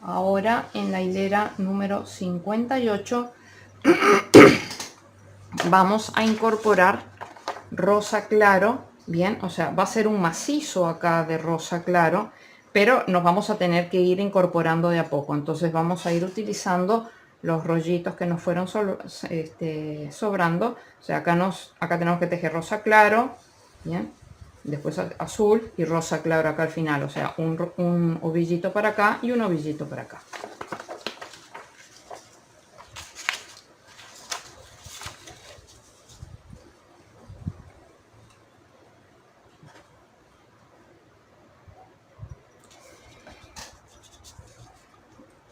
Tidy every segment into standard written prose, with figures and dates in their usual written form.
Ahora en la hilera número 58 vamos a incorporar rosa claro. Bien, o sea, va a ser un macizo acá de rosa claro, pero nos vamos a tener que ir incorporando de a poco. Entonces vamos a ir utilizando los rollitos que nos fueron sobrando. O sea, acá tenemos que tejer rosa claro, bien, después azul y rosa claro acá al final. O sea, un ovillito para acá y un ovillito para acá.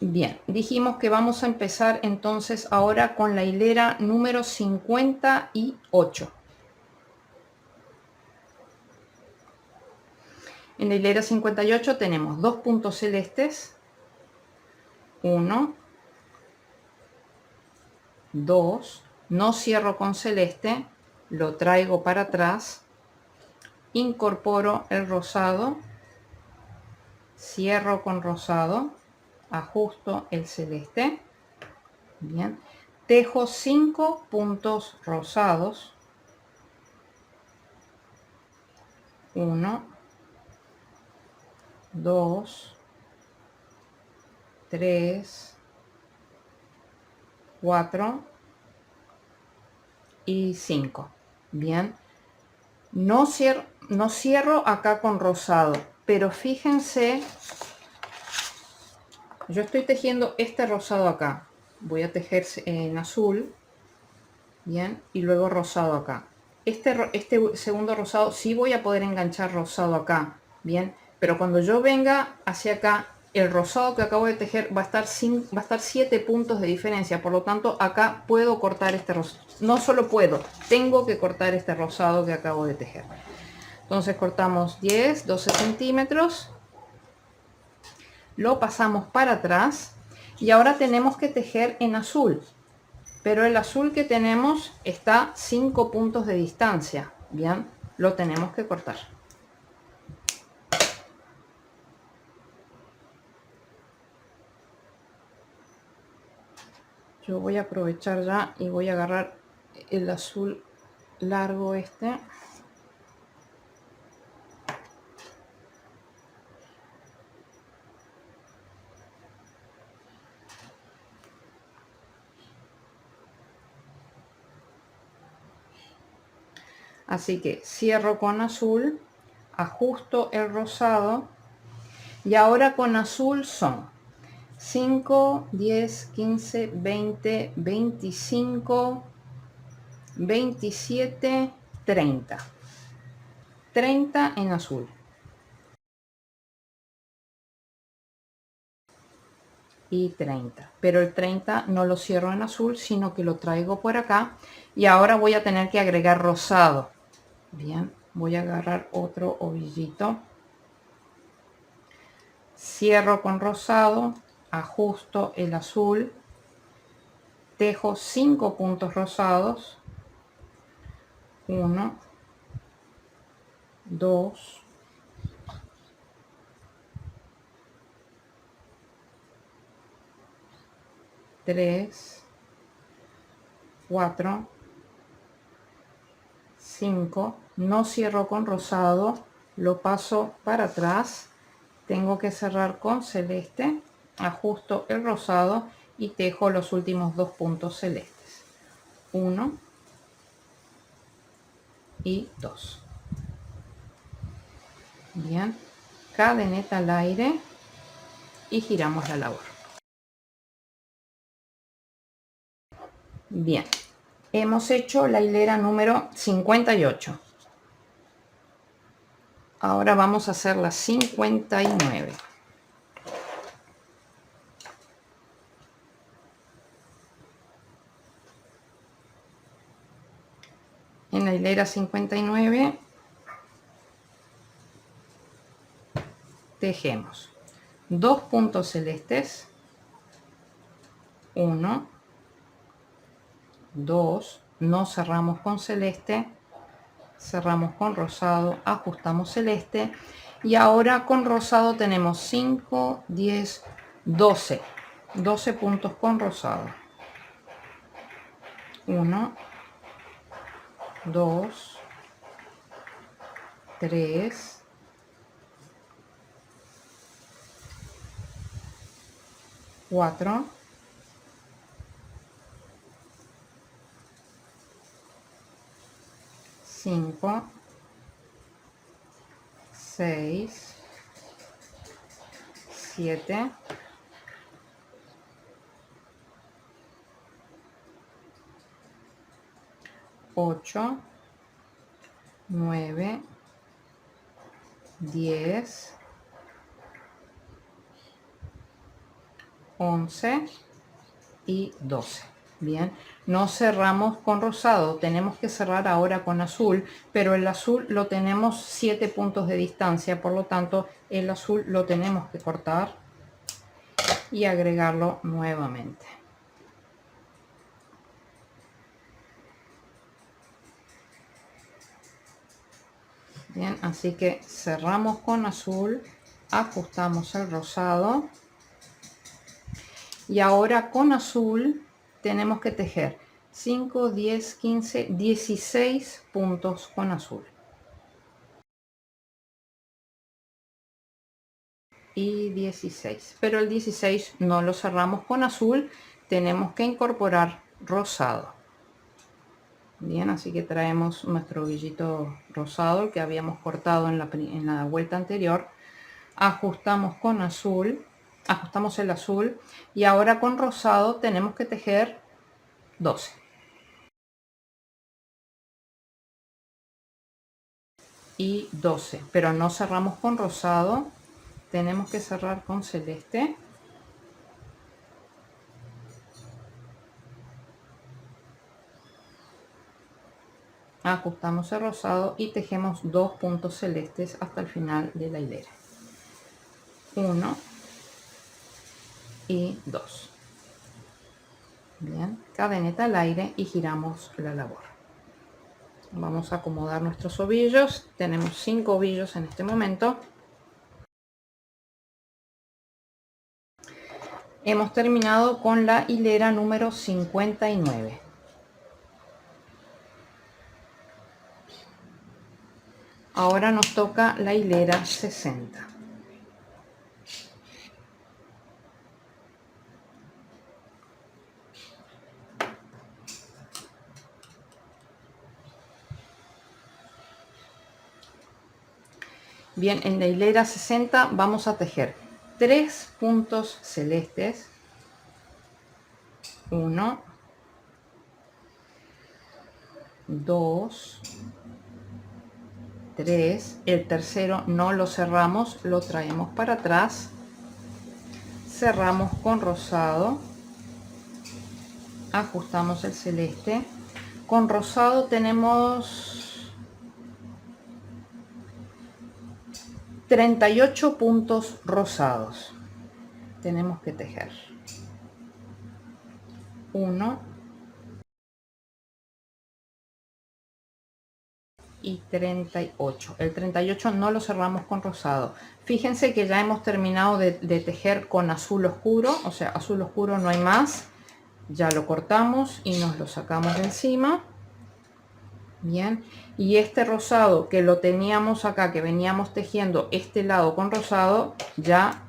Bien, dijimos que vamos a empezar entonces ahora con la hilera número 58. En la hilera 58 tenemos 2 puntos celestes, 1, 2, no cierro con celeste, lo traigo para atrás, incorporo el rosado, cierro con rosado, ajusto el celeste, bien, tejo 5 puntos rosados, 1, 2, 3, 4 y 5. Bien, no cierro acá con rosado, pero fíjense, yo estoy tejiendo este rosado acá, voy a tejer en azul, bien, y luego rosado acá. Este segundo rosado sí voy a poder enganchar rosado acá, bien, pero cuando yo venga hacia acá, el rosado que acabo de tejer va a estar 7 puntos de diferencia, por lo tanto acá puedo cortar este rosado, no solo puedo, tengo que cortar este rosado que acabo de tejer. Entonces cortamos 10, 12 centímetros, lo pasamos para atrás y ahora tenemos que tejer en azul, pero el azul que tenemos está 5 puntos de distancia. Bien, lo tenemos que cortar. Yo voy a aprovechar ya y voy a agarrar el azul largo este. Así que cierro con azul, ajusto el rosado y ahora con azul son 5, 10, 15, 20, 25, 27, 30. 30 en azul. Y 30. Pero el 30 no lo cierro en azul, sino que lo traigo por acá. Y ahora voy a tener que agregar rosado. Bien, voy a agarrar otro ovillito. Cierro con rosado, ajusto el azul, tejo 5 puntos rosados, 1, 2, 3, 4, 5, no cierro con rosado, lo paso para atrás, tengo que cerrar con celeste, ajusto el rosado y tejo los últimos 2 puntos celestes, 1 y 2. Bien, cadeneta al aire y giramos la labor. Bien, hemos hecho la hilera número 58. Ahora vamos a hacer la 59. En la hilera 59 tejemos 2 puntos celestes, 1, 2, no cerramos con celeste, cerramos con rosado, ajustamos celeste y ahora con rosado tenemos 5, 10, 12 puntos con rosado. 1, 2, 3, 4, 5, 6, 7, 8, 9, 10, 11 y 12. Bien, no cerramos con rosado, tenemos que cerrar ahora con azul, pero el azul lo tenemos 7 puntos de distancia, por lo tanto el azul lo tenemos que cortar y agregarlo nuevamente. Bien, así que cerramos con azul, ajustamos el rosado y ahora con azul tenemos que tejer 5, 10, 15, 16 puntos con azul. Y 16, pero el 16 no lo cerramos con azul, tenemos que incorporar rosado. Bien, así que traemos nuestro ovillito rosado, el que habíamos cortado en la vuelta anterior, ajustamos con azul, ajustamos el azul y ahora con rosado tenemos que tejer 12. Y 12, pero no cerramos con rosado, tenemos que cerrar con celeste. Ajustamos el rosado y tejemos 2 puntos celestes hasta el final de la hilera. 1 y 2. Bien, cadeneta al aire y giramos la labor. Vamos a acomodar nuestros ovillos. Tenemos 5 ovillos en este momento. Hemos terminado con la hilera número 59. Ahora nos toca la hilera 60. Bien, en la hilera 60 vamos a tejer 3 puntos celestes. 1, 2, 3, el tercero no lo cerramos, lo traemos para atrás, cerramos con rosado, ajustamos el celeste. Con rosado tenemos 38 puntos rosados, tenemos que tejer 1 y 38. El 38 no lo cerramos con rosado. Fíjense que ya hemos terminado de tejer con azul oscuro, o sea, azul oscuro no hay más. Ya lo cortamos y nos lo sacamos de encima. Bien, y este rosado que lo teníamos acá, que veníamos tejiendo este lado con rosado, ya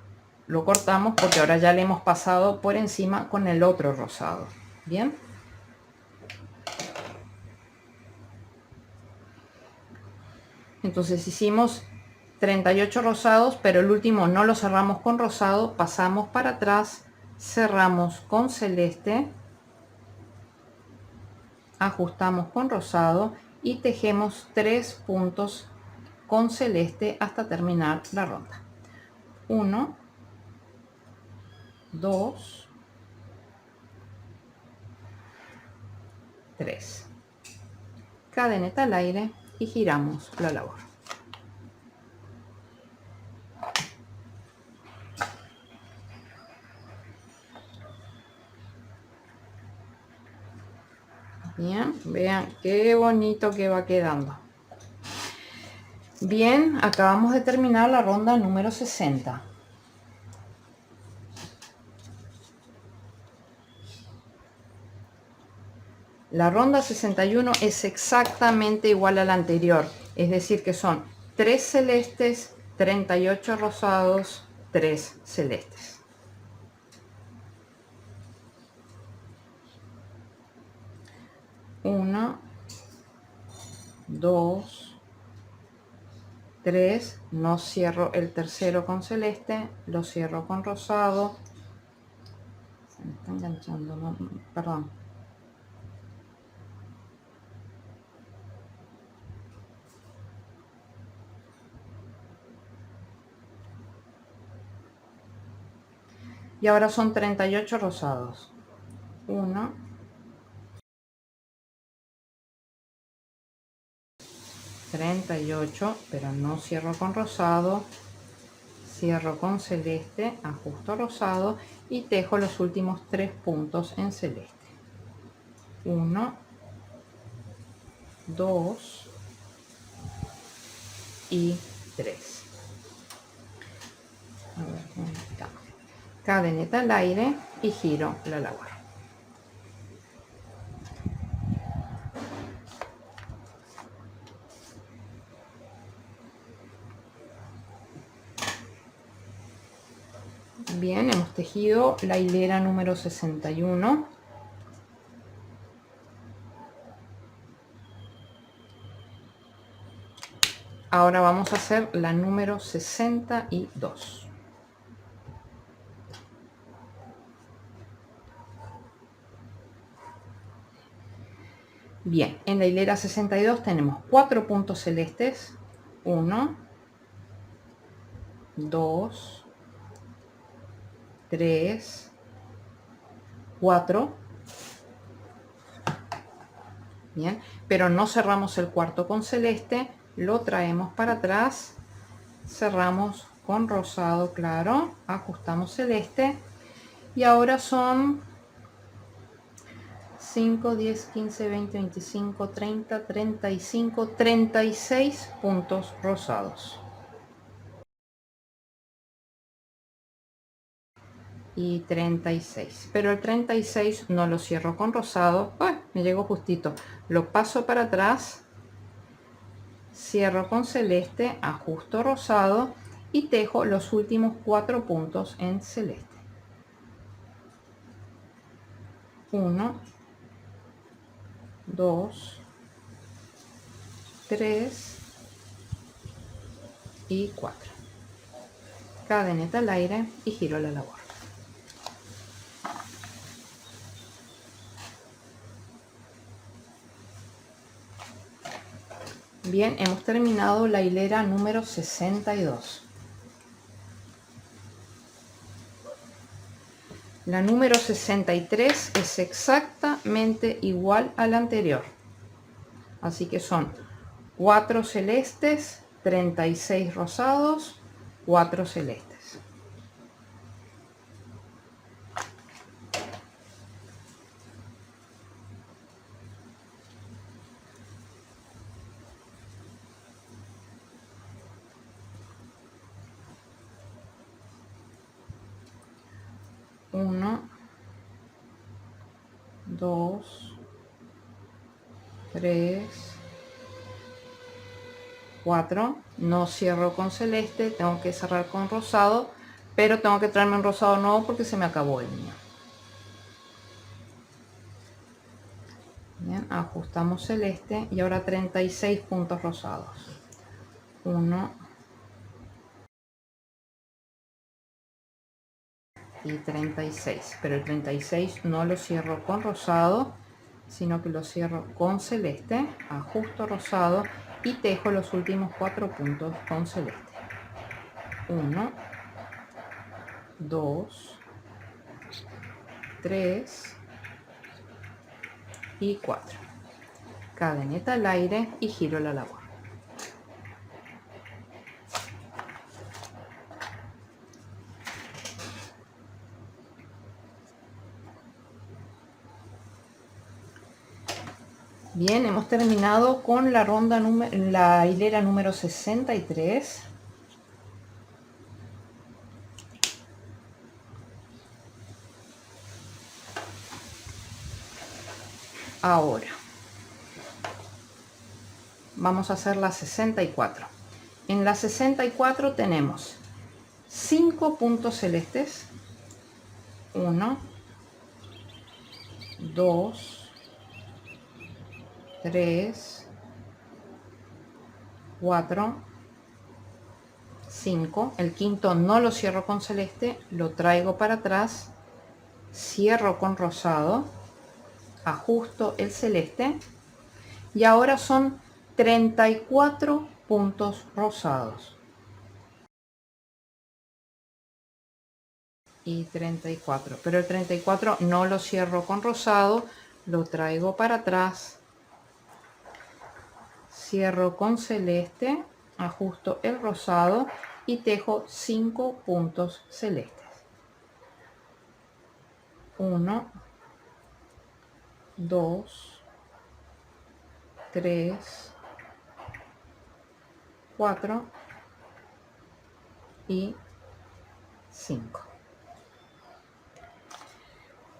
lo cortamos porque ahora ya le hemos pasado por encima con el otro rosado. Bien, entonces hicimos 38 rosados, pero el último no lo cerramos con rosado, pasamos para atrás, cerramos con celeste, ajustamos con rosado y tejemos 3 puntos con celeste hasta terminar la ronda. 1, 2, 3. Cadeneta al aire y giramos la labor. Bien, vean qué bonito que va quedando. Bien, acabamos de terminar la ronda número 60. La ronda 61 es exactamente igual a la anterior, es decir que son 3 celestes, 38 rosados, 3 celestes. Uno, 2, 3, no cierro el tercero con celeste, lo cierro con rosado. Se me está enganchando, no, perdón. Y ahora son 38 rosados. 1, 38, pero no cierro con rosado, cierro con celeste, ajusto rosado y tejo los últimos 3 puntos en celeste. 1, 2 y 3. A ver, ¿dónde está? Cadeneta al aire y giro la labor. Bien, hemos tejido la hilera número 61. Ahora vamos a hacer la número 62. Bien, en la hilera 62 tenemos 4 puntos celestes. 1, 2, 3, 4. Bien, pero no cerramos el cuarto con celeste, lo traemos para atrás, cerramos con rosado claro, ajustamos celeste y ahora son 5, 10, 15, 20, 25, 30, 35, 36 puntos rosados. Y 36, pero el 36 no lo cierro con rosado. ¡Ay! Me llegó justito, lo paso para atrás, cierro con celeste, ajusto rosado y tejo los últimos 4 puntos en celeste. 1, 2, 3 y 4. Cadeneta al aire y giro la labor. Bien, hemos terminado la hilera número 62. La número 63 es exactamente igual a la anterior. Así que son 4 celestes, 36 rosados, 4 celestes. Uno, 2, 3, 4. No cierro con celeste, tengo que cerrar con rosado, pero tengo que traerme un rosado nuevo porque se me acabó el mío. Bien, ajustamos celeste y ahora 36 puntos rosados. 1 y 36, pero el 36 no lo cierro con rosado, sino que lo cierro con celeste, ajusto rosado y tejo los últimos 4 puntos con celeste. 1, 2, 3 y 4. Cadeneta al aire y giro la labor. Bien, hemos terminado con la ronda la hilera número 63. Ahora vamos a hacer la 64. En la 64 tenemos 5 puntos celestes. 1, 2, 3, 4, 5. El quinto no lo cierro con celeste, lo traigo para atrás, cierro con rosado, ajusto el celeste y ahora son 34 puntos rosados. Y 34, pero el 34 no lo cierro con rosado, lo traigo para atrás, cierro con celeste, ajusto el rosado y tejo 5 puntos celestes. 1, 2, 3, 4 y 5.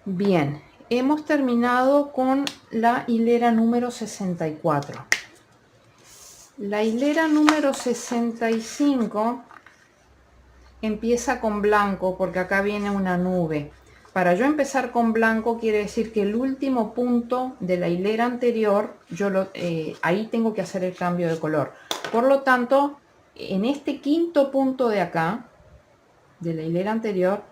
Bien, hemos terminado con la hilera número 64. La hilera número 65 empieza con blanco porque acá viene una nube. Para yo empezar con blanco quiere decir que el último punto de la hilera anterior, ahí tengo que hacer el cambio de color. Por lo tanto, en este quinto punto de acá, de la hilera anterior,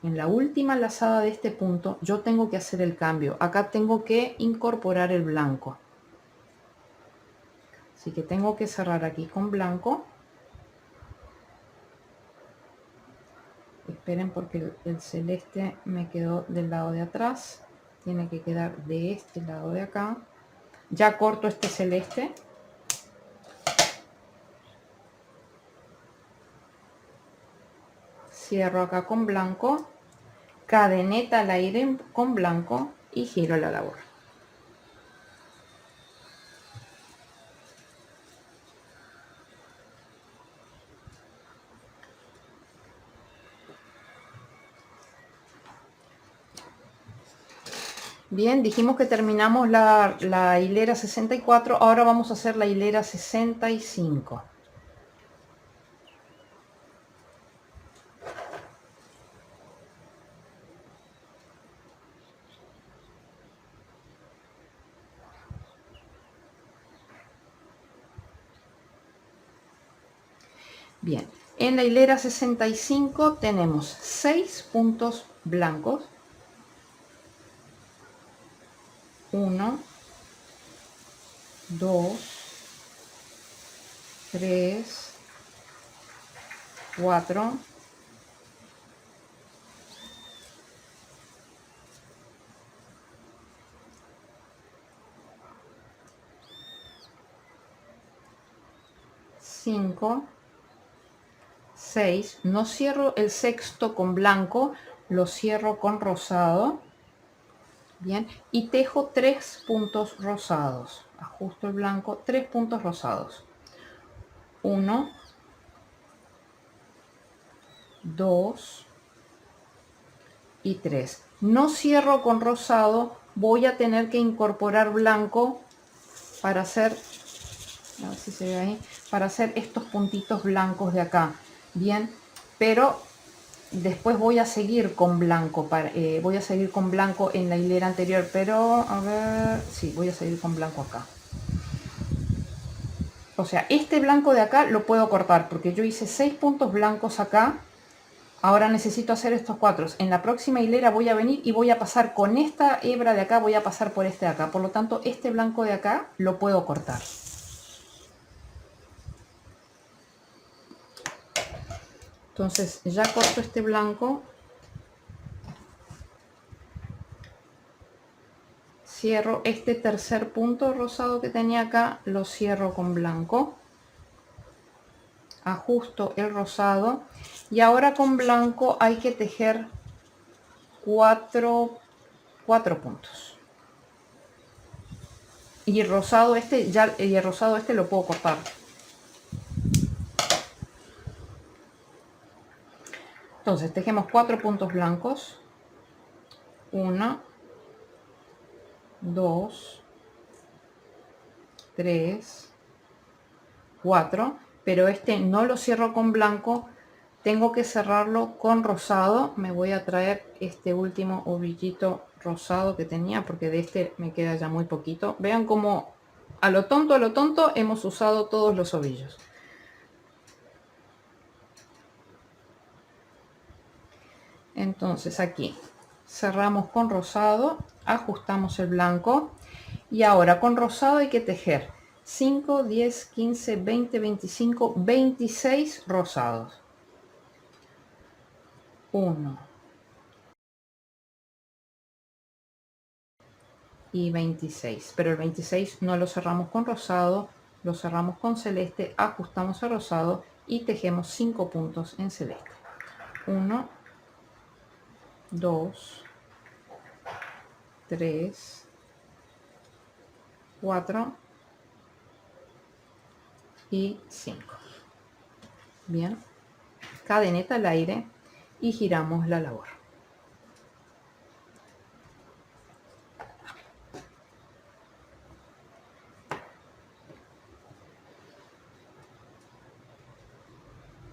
en la última lazada de este punto, yo tengo que hacer el cambio. Acá tengo que incorporar el blanco. Así que tengo que cerrar aquí con blanco. Esperen porque el celeste me quedó del lado de atrás. Tiene que quedar de este lado de acá. Ya corto este celeste. Cierro acá con blanco. Cadeneta al aire con blanco y giro la labor. Bien, dijimos que terminamos la hilera 64, ahora vamos a hacer la hilera 65. Bien, en la hilera 65 tenemos 6 puntos blancos. 1, 2, 3, 4, 5, 6. No cierro el sexto con blanco, lo cierro con rosado. Bien, y tejo 3 puntos rosados. Ajusto el blanco, 3 puntos rosados. 1, 2 y 3. No cierro con rosado, voy a tener que incorporar blanco para hacer, a ver si se ve ahí, para hacer estos puntitos blancos de acá. Bien, pero después voy a seguir con blanco, voy a seguir con blanco en la hilera anterior, pero a ver, sí, voy a seguir con blanco acá. O sea, este blanco de acá lo puedo cortar porque yo hice 6 puntos blancos acá. Ahora necesito hacer estos 4. En la próxima hilera voy a venir y voy a pasar con esta hebra de acá, voy a pasar por este de acá. Por lo tanto, este blanco de acá lo puedo cortar. Entonces ya corto este blanco. Cierro este tercer punto rosado que tenía acá, lo cierro con blanco. Ajusto el rosado. Y ahora con blanco hay que tejer 4 puntos. Y el rosado este lo puedo cortar. Entonces tejemos 4 puntos blancos. 1, 2, 3, 4, pero este no lo cierro con blanco, tengo que cerrarlo con rosado. Me voy a traer este último ovillito rosado que tenía, porque de este me queda ya muy poquito. Vean cómo a lo tonto hemos usado todos los ovillos. Entonces aquí cerramos con rosado, ajustamos el blanco y ahora con rosado hay que tejer 5, 10, 15, 20, 25, 26 rosados. 1 y 26, pero el 26 no lo cerramos con rosado, lo cerramos con celeste, ajustamos el rosado y tejemos 5 puntos en celeste. 1, 2, 3, 4 y 5. Bien, cadeneta al aire y giramos la labor.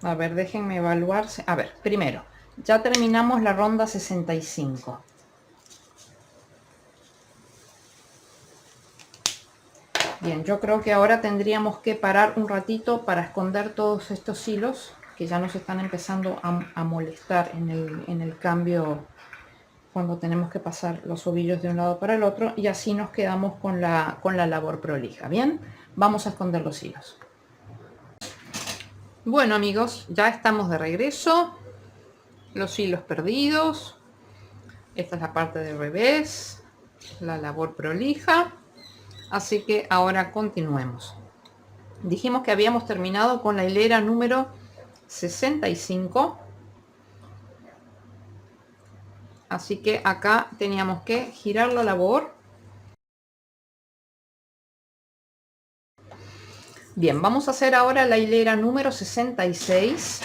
A ver, déjenme evaluarse. A ver, primero, ya terminamos la ronda 65. Bien, yo creo que ahora tendríamos que parar un ratito para esconder todos estos hilos que ya nos están empezando a molestar en el cambio cuando tenemos que pasar los ovillos de un lado para el otro, y así nos quedamos con la labor prolija. Bien, vamos a esconder los hilos. Bueno amigos, ya estamos de regreso. Los hilos perdidos. Esta es la parte del revés, la labor prolija. Así que ahora continuemos. Dijimos que habíamos terminado con la hilera número 65. Así que acá teníamos que girar la labor. Bien, vamos a hacer ahora la hilera número 66.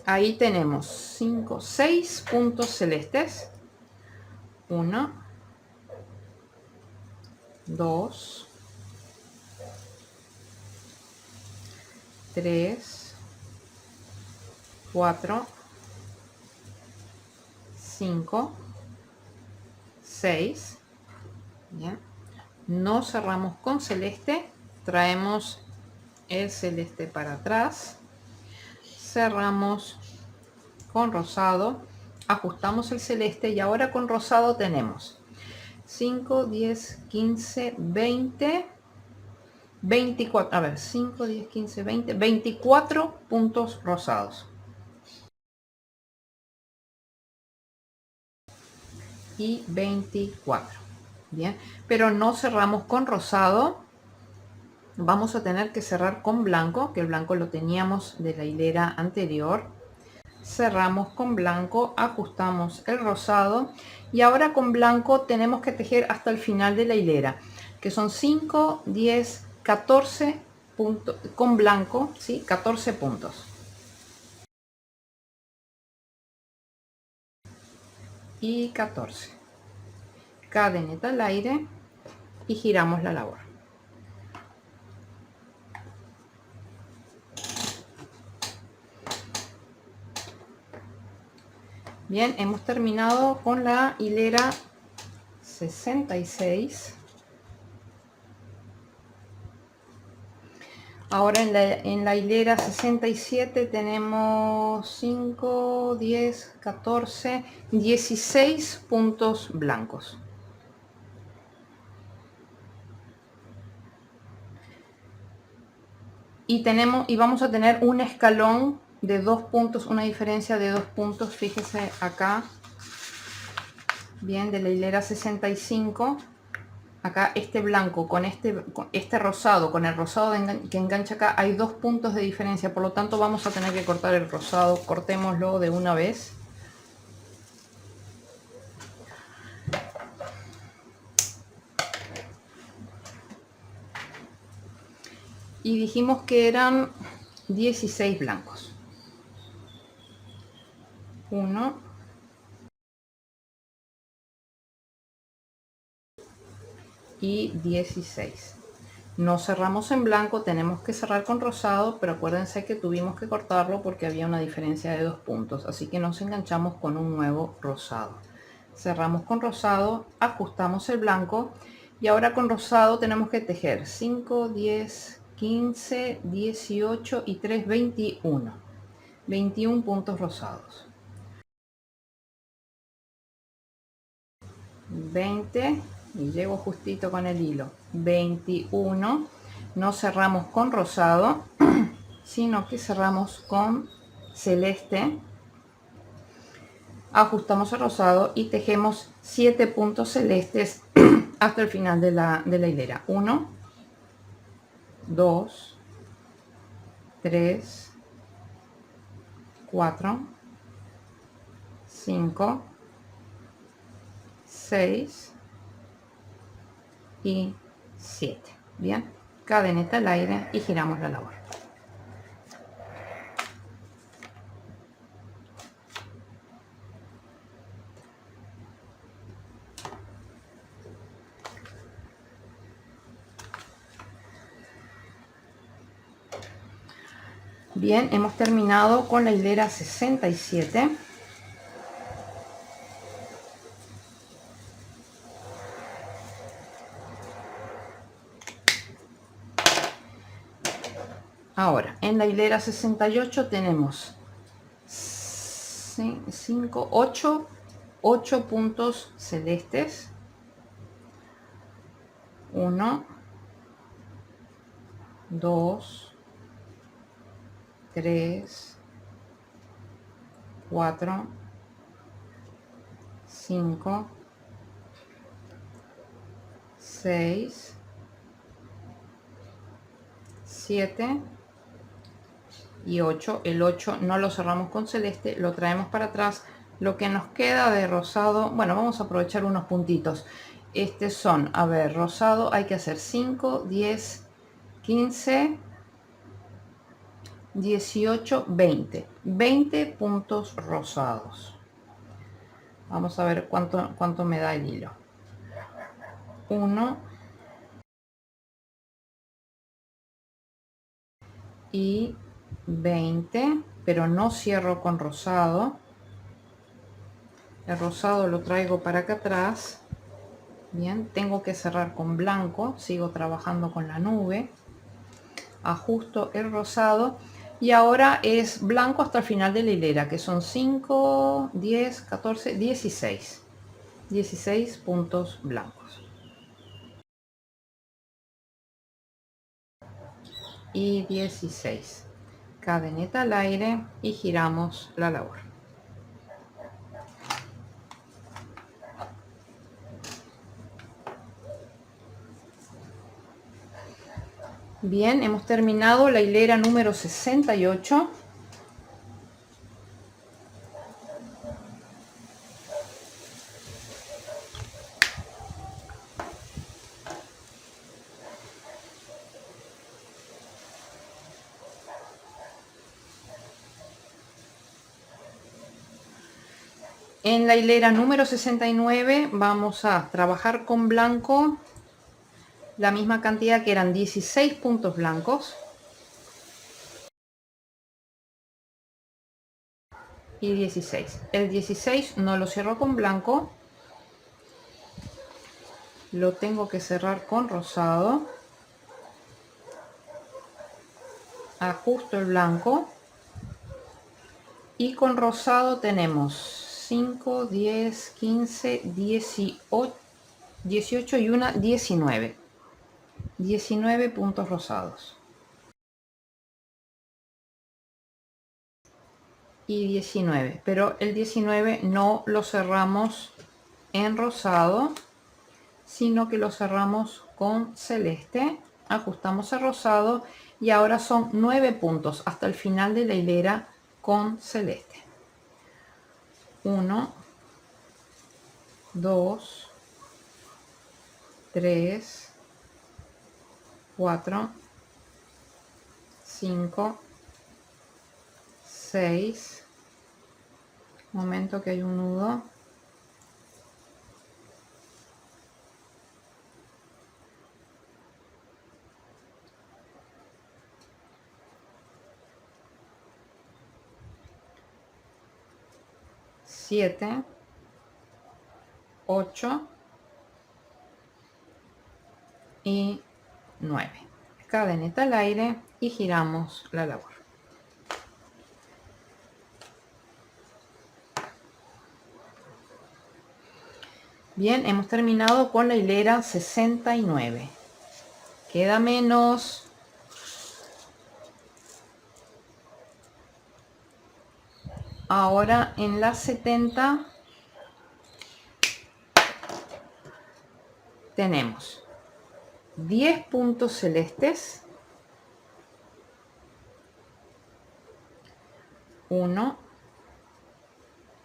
Ahí tenemos 5, 6 puntos celestes. 1, 2, 3, 4, 5, 6. Bien. No cerramos con celeste, traemos el celeste para atrás, cerramos con rosado, ajustamos el celeste y ahora con rosado tenemos 5, 10, 15, 20, 24, a ver, 5, 10, 15, 20, 24 puntos rosados. Y 24. Bien, pero no cerramos con rosado, vamos a tener que cerrar con blanco, que el blanco lo teníamos de la hilera anterior. Cerramos con blanco, ajustamos el rosado y ahora con blanco tenemos que tejer hasta el final de la hilera, que son 5, 10, 14 puntos con blanco, ¿sí? 14 puntos. Y 14. Cadeneta al aire y giramos la labor. Bien, hemos terminado con la hilera 66. Ahora en la hilera 67 tenemos 5, 10, 14, 16 puntos blancos. Y vamos a tener un escalón de 2 puntos, una diferencia de 2 puntos. Fíjese acá, bien, de la hilera 65. Acá este blanco con este rosado, con el rosado que engancha acá, hay 2 puntos de diferencia, por lo tanto vamos a tener que cortar el rosado. Cortémoslo de una vez. Y dijimos que eran 16 blancos. 1, y 16. No cerramos en blanco, tenemos que cerrar con rosado, pero acuérdense que tuvimos que cortarlo porque había una diferencia de 2 puntos, así que nos enganchamos con un nuevo rosado. Cerramos con rosado, ajustamos el blanco y ahora con rosado tenemos que tejer 5, 10, 15, 18 y 3, 21. 21 puntos rosados. 20 y llego justito con el hilo. 21. No cerramos con rosado, sino que cerramos con celeste. Ajustamos el rosado y tejemos 7 puntos celestes hasta el final de la hilera. 1, 2, 3, 4, 5, 6 y 7. Bien, cadeneta al aire y giramos la labor. Bien, hemos terminado con la hilera 67. Ahora, en la hilera 68 tenemos 5, 8 puntos celestes. 1, 2, 3, 4, 5, 6, 7 y 8. El 8 no lo cerramos con celeste, lo traemos para atrás. Lo que nos queda de rosado, bueno, vamos a aprovechar unos puntitos. Son, a ver, rosado hay que hacer 5, 10, 15, 18, 20. 20 puntos rosados. Vamos a ver cuánto me da el hilo. 1 y 20, pero no cierro con rosado. El rosado lo traigo para acá atrás. Bien, tengo que cerrar con blanco, sigo trabajando con la nube, ajusto el rosado y ahora es blanco hasta el final de la hilera, que son 5, 10, 14, 16. 16 puntos blancos. Y 16. Cadeneta al aire y giramos la labor. Bien, hemos terminado la hilera número 68. En la hilera número 69 vamos a trabajar con blanco la misma cantidad, que eran 16 puntos blancos. Y 16. El 16 no lo cierro con blanco, lo tengo que cerrar con rosado. Ajusto el blanco y con rosado tenemos 5, 10, 15, 18, 18 y una 19. 19 puntos rosados. Y 19, pero el 19 no lo cerramos en rosado, sino que lo cerramos con celeste. Ajustamos el rosado y ahora son 9 puntos hasta el final de la hilera con celeste. 1, 2, 3, 4, 5, 6. Momento que hay un nudo. 7, 8 y 9. Cadeneta al aire y giramos la labor. Bien, hemos terminado con la hilera 69. Queda menos. Ahora en la 70 tenemos 10 puntos celestes, 1,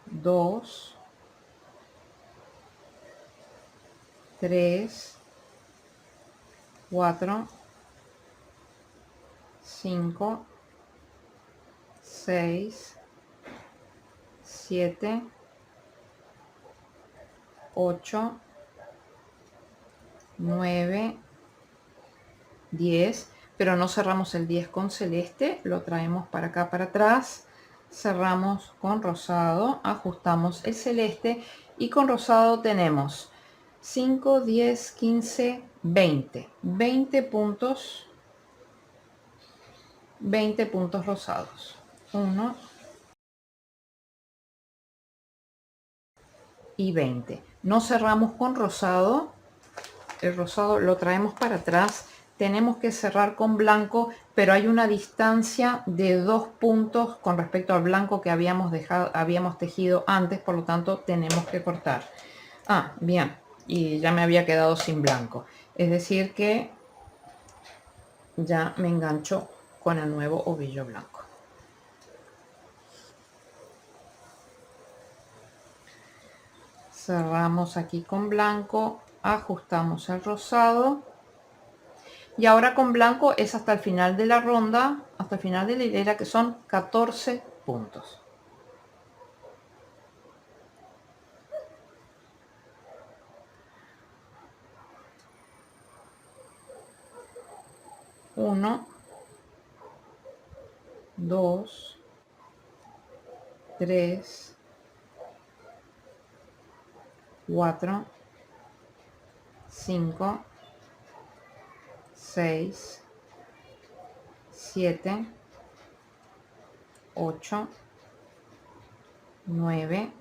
2, 3, 4, 5, 6, 7, 8, 9, 10, pero no cerramos el 10 con celeste, lo traemos para acá para atrás, cerramos con rosado, ajustamos el celeste y con rosado tenemos 5, 10, 15, 20 puntos, 20 puntos rosados. 1 y 20. No cerramos con rosado, el rosado lo traemos para atrás, tenemos que cerrar con blanco, pero hay una distancia de 2 puntos con respecto al blanco que habíamos tejido antes, por lo tanto tenemos que cortar. Bien, y ya me había quedado sin blanco, es decir que ya me engancho con el nuevo ovillo blanco. Cerramos aquí con blanco, ajustamos el rosado y ahora con blanco es hasta el final de la ronda, hasta el final de la hilera, que son 14 puntos. Uno, 2, 3, 4, 5, 6, 7, 8, 9,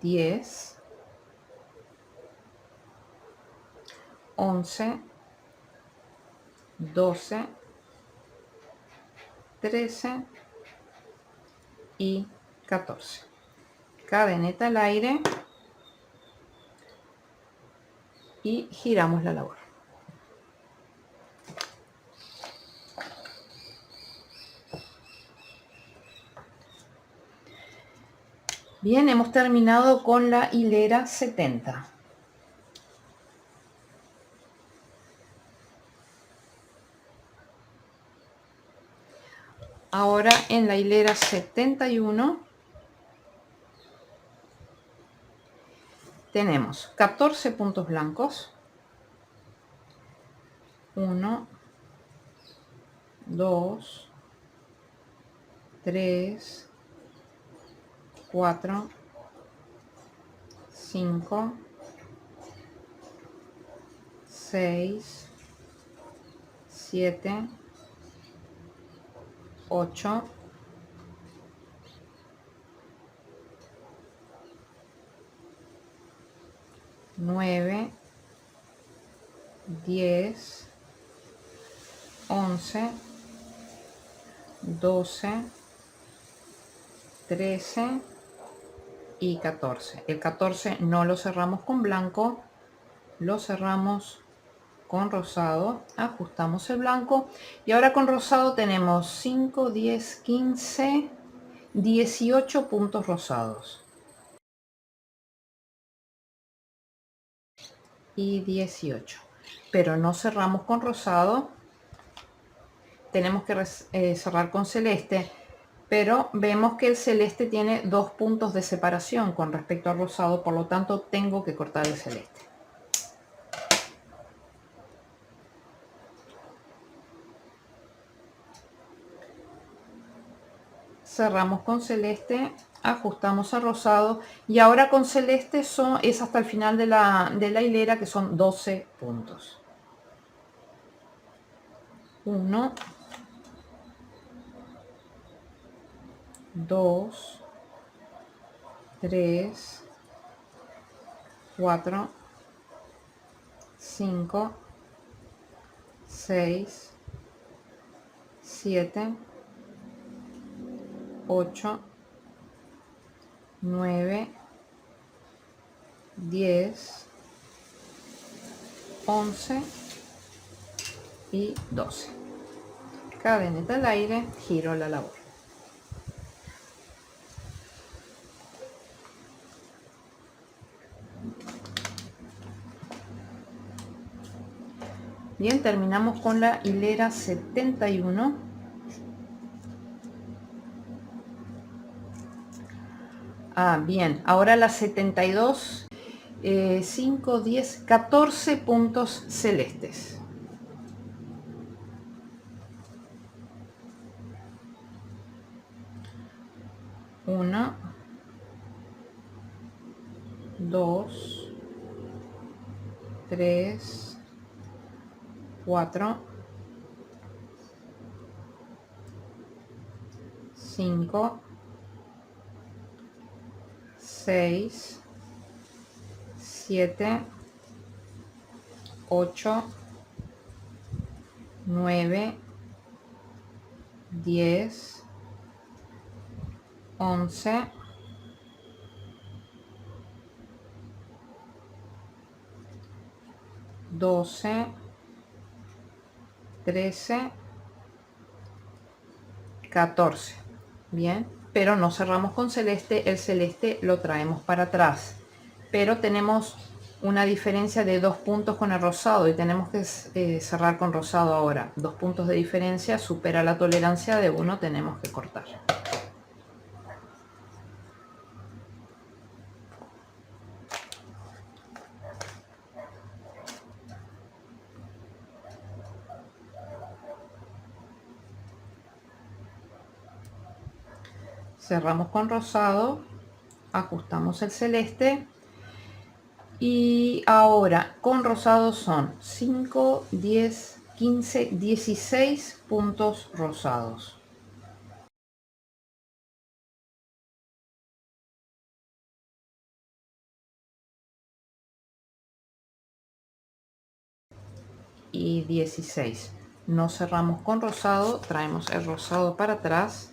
10, 11, 12, 13 y 14. Cadeneta al aire y giramos la labor. Bien, hemos terminado con la hilera 70. Ahora en la hilera 71 tenemos 14 puntos blancos. 1, 2, 3, 4, 5, 6, 7, 8, 9, 10, 11, 12, 13 y 14. El 14 no lo cerramos con blanco, lo cerramos con rosado, ajustamos el blanco y ahora con rosado tenemos 5, 10, 15, 18 puntos rosados y 18, pero no cerramos con rosado, tenemos que cerrar con celeste, pero vemos que el celeste tiene 2 puntos de separación con respecto al rosado, por lo tanto tengo que cortar el celeste. Cerramos con celeste, ajustamos el rosado y ahora con celeste es hasta el final de la hilera, que son 12 puntos. 1, 2, 3, 4, 5, 6, 7, 8, 9, 10, 11 y 12. Cadeneta al aire, giro la labor. Bien, terminamos con la hilera 71. Bien, ahora la 72, 5, 10, 14 puntos celestes. 1, 2, 3, 4, 5, 6, 7, 8, 9, 10, 11, 12, 13, 14. Bien, pero no cerramos con celeste, el celeste lo traemos para atrás, pero tenemos una diferencia de 2 puntos con el rosado y tenemos que cerrar con rosado ahora. 2 puntos de diferencia, supera la tolerancia de 1, tenemos que cortar. Cerramos con rosado, ajustamos el celeste y ahora con rosado son 5, 10, 15, 16 puntos rosados. Y 16. No cerramos con rosado, traemos el rosado para atrás,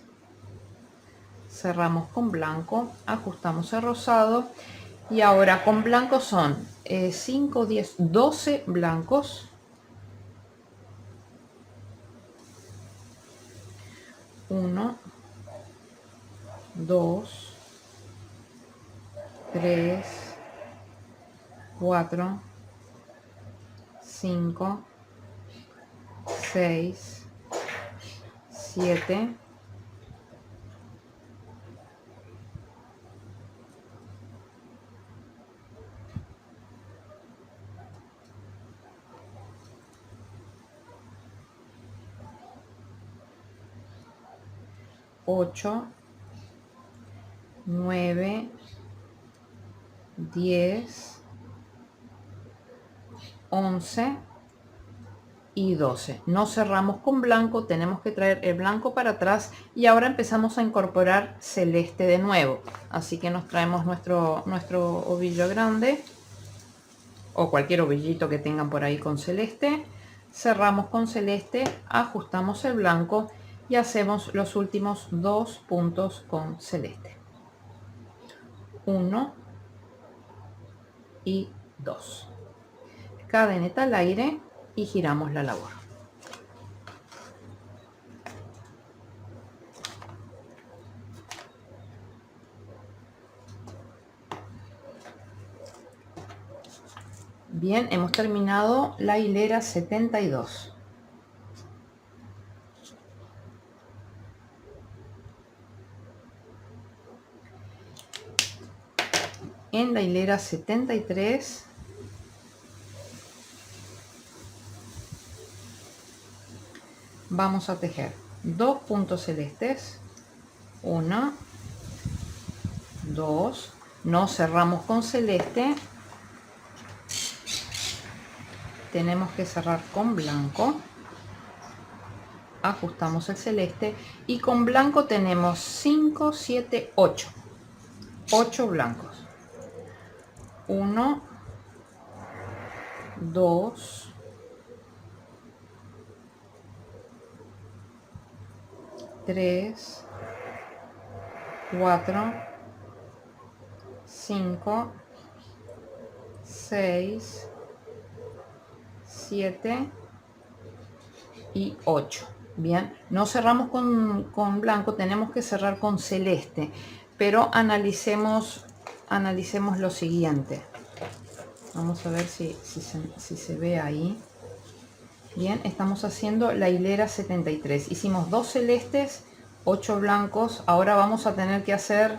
cerramos con blanco, ajustamos el rosado y ahora con blanco son 5, 10, 12 blancos, 1, 2, 3, 4, 5, 6, 7, 8, 9, 10, 11 y 12. No cerramos con blanco, tenemos que traer el blanco para atrás y ahora empezamos a incorporar celeste de nuevo. Así que nos traemos nuestro ovillo grande o cualquier ovillito que tengan por ahí con celeste. Cerramos con celeste, ajustamos el blanco y hacemos los últimos 2 puntos con celeste. 1 y 2. Cadeneta al aire y giramos la labor. Bien, hemos terminado la hilera 72. En la hilera 73 vamos a tejer 2 puntos celestes, 1, 2, no cerramos con celeste, tenemos que cerrar con blanco, ajustamos el celeste y con blanco tenemos 5, 7, 8, 8 blancos. 1, 2, 3, 4, 5, 6, 7 y 8. Bien, no cerramos con blanco, tenemos que cerrar con celeste, pero analicemos lo siguiente. Vamos a ver si se ve ahí. Bien, estamos haciendo la hilera 73. Hicimos 2 celestes, 8 blancos. Ahora vamos a tener que hacer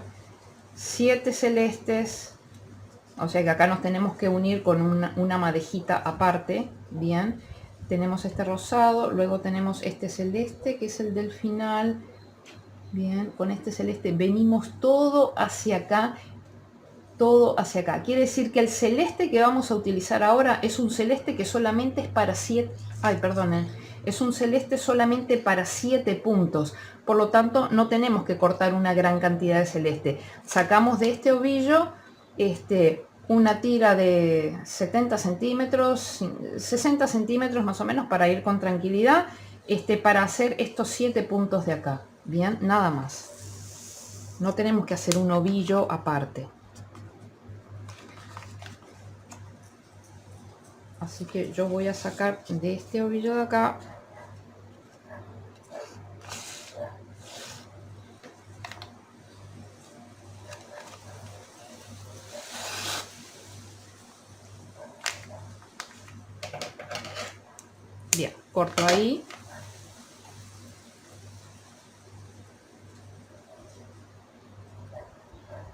7 celestes. O sea que acá nos tenemos que unir con una madejita aparte. Bien, tenemos este rosado, luego tenemos este celeste que es el del final. Bien, con este celeste venimos todo hacia acá. Todo hacia acá. Quiere decir que el celeste que vamos a utilizar ahora es un celeste que solamente es para 7. Ay, perdonen. Es un celeste solamente para 7 puntos. Por lo tanto, no tenemos que cortar una gran cantidad de celeste. Sacamos de este ovillo una tira de 70 centímetros, 60 centímetros más o menos para ir con tranquilidad, para hacer estos 7 puntos de acá. Bien, nada más. No tenemos que hacer un ovillo aparte. Así que yo voy a sacar de este ovillo de acá bien, corto ahí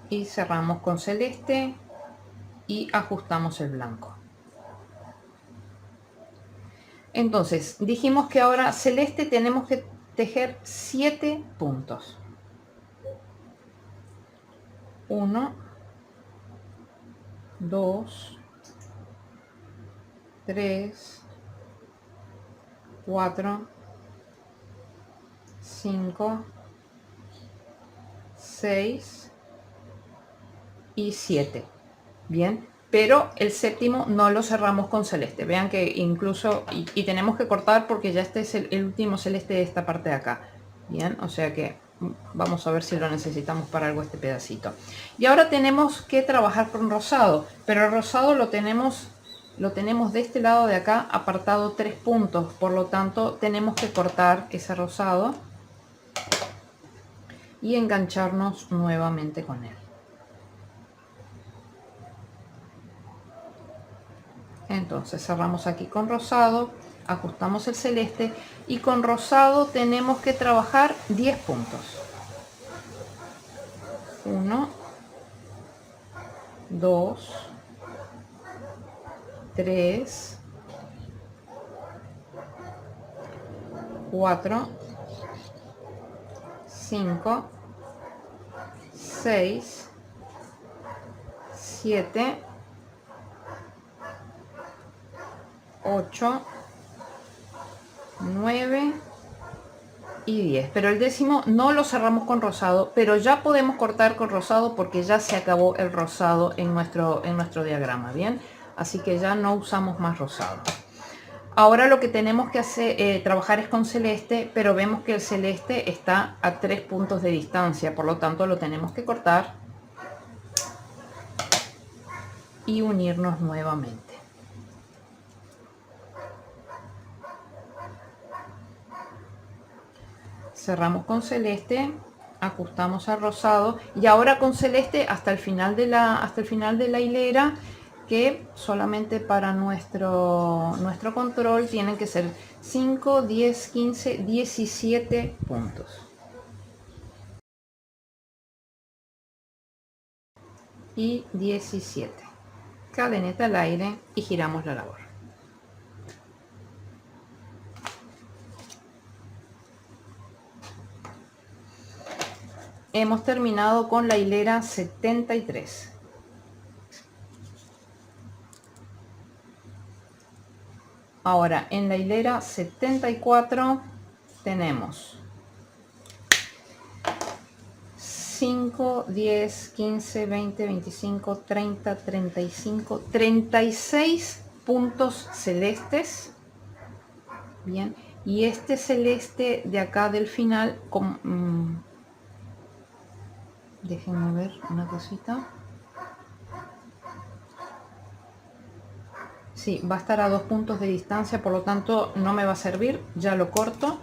y cerramos con celeste y ajustamos el blanco. Entonces dijimos que ahora celeste tenemos que tejer 7 puntos. 1, 2, 3, 4, 5, 6 y 7. Bien, pero el séptimo no lo cerramos con celeste. Vean que incluso, y tenemos que cortar porque ya este es el último celeste de esta parte de acá. Bien, o sea que vamos a ver si lo necesitamos para algo este pedacito. Y ahora tenemos que trabajar con rosado, pero el rosado lo tenemos de este lado de acá apartado 3 puntos. Por lo tanto, tenemos que cortar ese rosado y engancharnos nuevamente con él. Entonces cerramos aquí con rosado, ajustamos el celeste y con rosado tenemos que trabajar 10 puntos. 1, 2, 3, 4, 5, 6, 7, 8, 9 y 10. Pero el décimo no lo cerramos con rosado, pero ya podemos cortar con rosado porque ya se acabó el rosado en nuestro diagrama. Bien, así que ya no usamos más rosado. Ahora lo que tenemos que hacer, trabajar es con celeste, pero vemos que el celeste está a 3 puntos de distancia, por lo tanto lo tenemos que cortar y unirnos nuevamente. Cerramos con celeste, ajustamos al rosado y ahora con celeste hasta el final de la hilera, que solamente para nuestro control tienen que ser 5, 10, 15, 17 puntos. Y 17. Cadeneta al aire y giramos la labor. hemos terminado con la hilera 73. Ahora en la hilera 74 tenemos 5, 10, 15, 20, 25, 30, 35, 36 puntos celestes. Bien, y este celeste de acá del final, déjenme ver una cosita. Sí, va a estar a 2 puntos de distancia, por lo tanto no me va a servir, ya lo corto.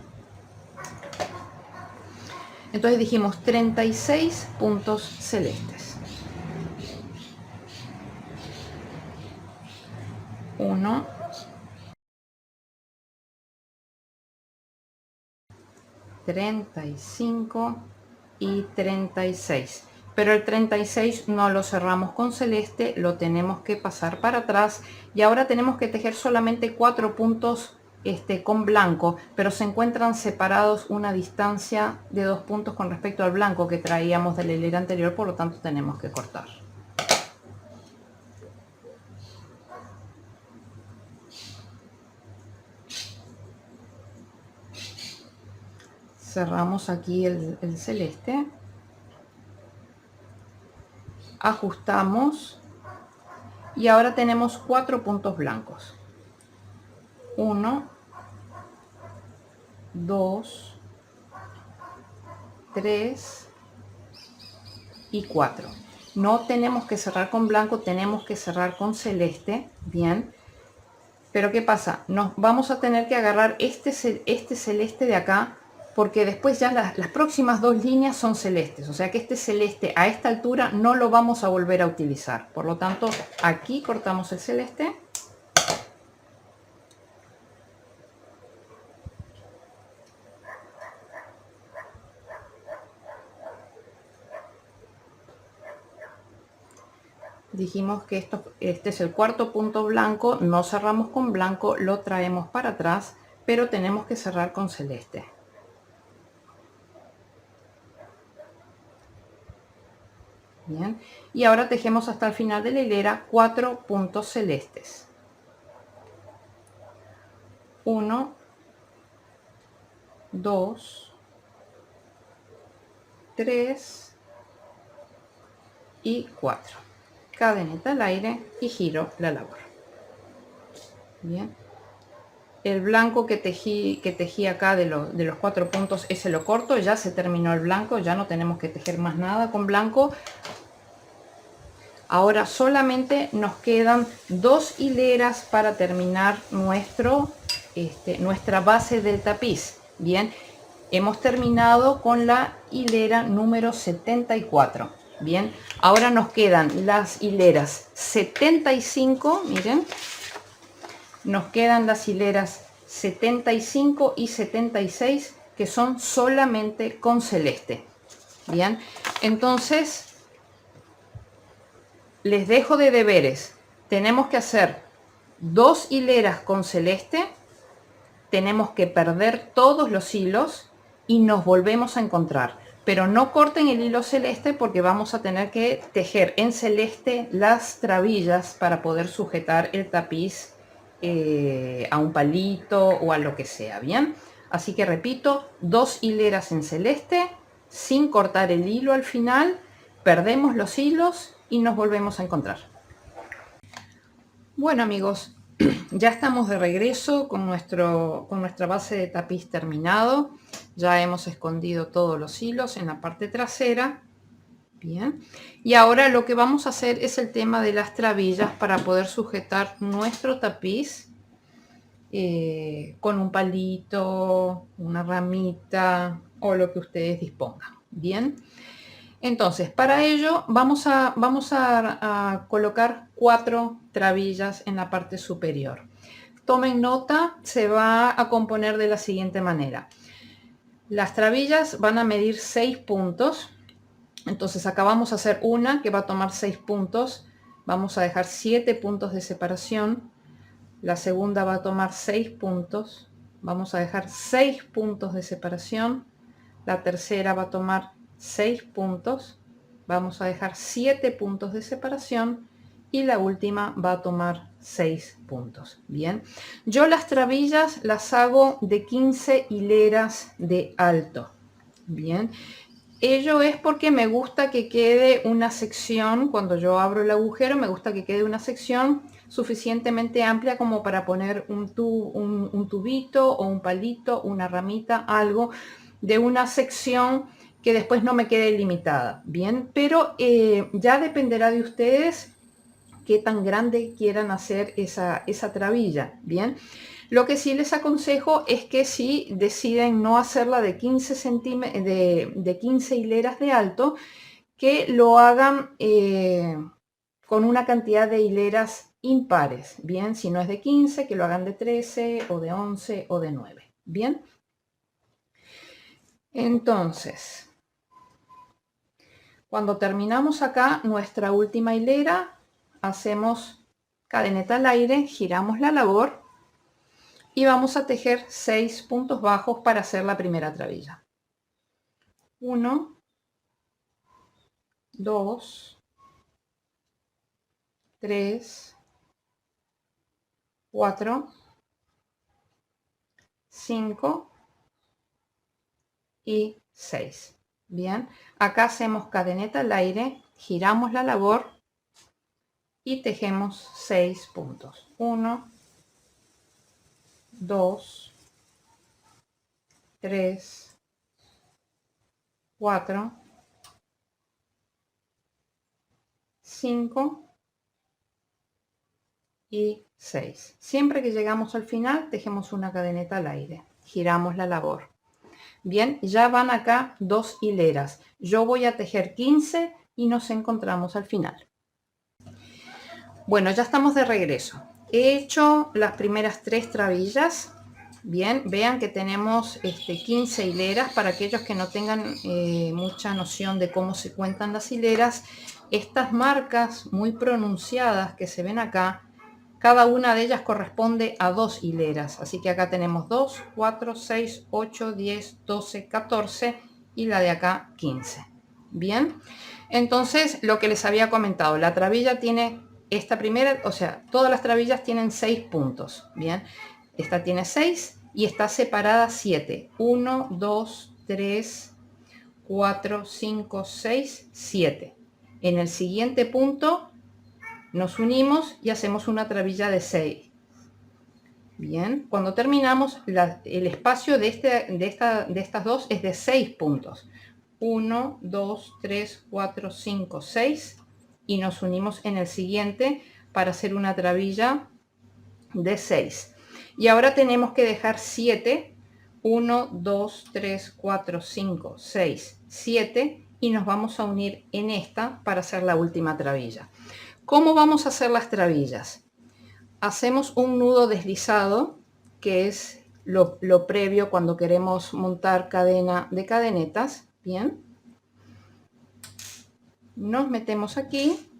Entonces dijimos 36 puntos celestes. 1, 35 y 36. Pero el 36 no lo cerramos con celeste, lo tenemos que pasar para atrás y ahora tenemos que tejer solamente 4 puntos con blanco, pero se encuentran separados una distancia de 2 puntos con respecto al blanco que traíamos de la hilera anterior, por lo tanto tenemos que cortar. Cerramos aquí el celeste, ajustamos y ahora tenemos 4 puntos blancos. 1, 2, 3 y 4. No tenemos que cerrar con blanco, tenemos que cerrar con celeste. Bien, pero ¿qué pasa? Nos vamos a tener que agarrar este celeste de acá, porque después ya las próximas 2 líneas son celestes, o sea que este celeste a esta altura no lo vamos a volver a utilizar. Por lo tanto, aquí cortamos el celeste. Dijimos que este es el 4 punto blanco, no cerramos con blanco, lo traemos para atrás, pero tenemos que cerrar con celeste. Bien, y ahora tejemos hasta el final de la hilera 4 puntos celestes. 1, 2, 3 y 4. Cadeneta al aire y giro la labor. Bien, el blanco que tejí acá de los 4 puntos, ese lo corto, ya se terminó el blanco, ya no tenemos que tejer más nada con blanco. Ahora solamente nos quedan 2 hileras para terminar nuestra base del tapiz. Bien, hemos terminado con la hilera número 74. Bien, ahora nos quedan las hileras 75, miren, nos quedan las hileras 75 y 76 que son solamente con celeste. Bien, entonces les dejo de deberes. Tenemos que hacer 2 hileras con celeste, tenemos que perder todos los hilos y nos volvemos a encontrar. Pero no corten el hilo celeste porque vamos a tener que tejer en celeste las trabillas para poder sujetar el tapiz a un palito o a lo que sea. Bien, así que repito, 2 hileras en celeste sin cortar el hilo al final, perdemos los hilos y nos volvemos a encontrar. Bueno amigos, ya estamos de regreso con nuestra base de tapiz terminado. Ya hemos escondido todos los hilos en la parte trasera. Bien, y ahora lo que vamos a hacer es el tema de las trabillas para poder sujetar nuestro tapiz con un palito, una ramita o lo que ustedes dispongan. Bien, entonces para ello vamos a colocar 4 trabillas en la parte superior. Tomen nota, se va a componer de la siguiente manera. Las trabillas van a medir 6 puntos. Entonces acá vamos a hacer una que va a tomar 6 puntos. Vamos a dejar 7 puntos de separación. La segunda va a tomar 6 puntos. Vamos a dejar 6 puntos de separación. La tercera va a tomar 6 puntos, vamos a dejar 7 puntos de separación y la última va a tomar 6 puntos. Bien, yo las trabillas las hago de 15 hileras de alto. Bien, ello es porque me gusta que quede una sección, cuando yo abro el agujero, me gusta que quede una sección suficientemente amplia como para poner un tubito o un palito, una ramita, algo de una sección que después no me quede limitada. Bien, pero ya dependerá de ustedes qué tan grande quieran hacer esa trabilla. Bien, lo que sí les aconsejo es que si deciden no hacerla de 15 centímetros, de 15 hileras de alto, que lo hagan con una cantidad de hileras impares. Bien, si no es de 15, que lo hagan de 13 o de 11 o de 9. Bien, entonces, cuando terminamos acá nuestra última hilera, hacemos cadeneta al aire, giramos la labor y vamos a tejer 6 puntos bajos para hacer la primera trabilla. 1, 2, 3, 4, 5 y 6. Bien, acá hacemos cadeneta al aire, giramos la labor y tejemos 6 puntos. 1, 2, 3, 4, 5 y 6. Siempre que llegamos al final, tejemos una cadeneta al aire, giramos la labor. Bien, ya van acá 2 hileras. Yo voy a tejer 15 y nos encontramos al final. Bueno, ya estamos de regreso. He hecho las primeras 3 trabillas. Bien, vean que tenemos 15 hileras. Para aquellos que no tengan mucha noción de cómo se cuentan las hileras, estas marcas muy pronunciadas que se ven acá, cada una de ellas corresponde a 2 hileras. Así que acá tenemos 2, 4, 6, 8, 10, 12, 14 y la de acá 15. Bien, entonces lo que les había comentado, la trabilla tiene esta primera, o sea, todas las trabillas tienen 6 puntos. Bien, esta tiene 6 y está separada 7. 1, 2, 3, 4, 5, 6, 7. En el siguiente punto nos unimos y hacemos una trabilla de 6. Bien, cuando terminamos, el espacio de estas dos es de 6 puntos. 1, 2, 3, 4, 5, 6 y nos unimos en el siguiente para hacer una trabilla de 6. Y ahora tenemos que dejar 7. 1, 2, 3, 4, 5, 6, 7 y nos vamos a unir en esta para hacer la última trabilla. ¿Cómo vamos a hacer las trabillas? Hacemos un nudo deslizado, que es lo previo cuando queremos montar cadena de cadenetas. Bien, nos metemos aquí,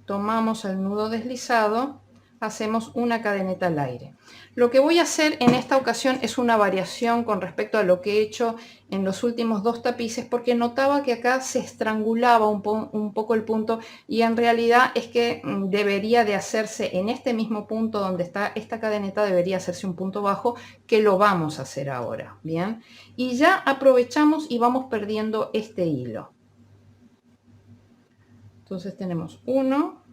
tomamos el nudo deslizado, hacemos una cadeneta al aire. Lo que voy a hacer en esta ocasión es una variación con respecto a lo que he hecho en los últimos 2 tapices, porque notaba que acá se estrangulaba un poco el punto y en realidad es que debería de hacerse en este mismo punto donde está esta cadeneta, debería hacerse un punto bajo, que lo vamos a hacer ahora. Bien, y ya aprovechamos y vamos perdiendo este hilo. Entonces tenemos 1,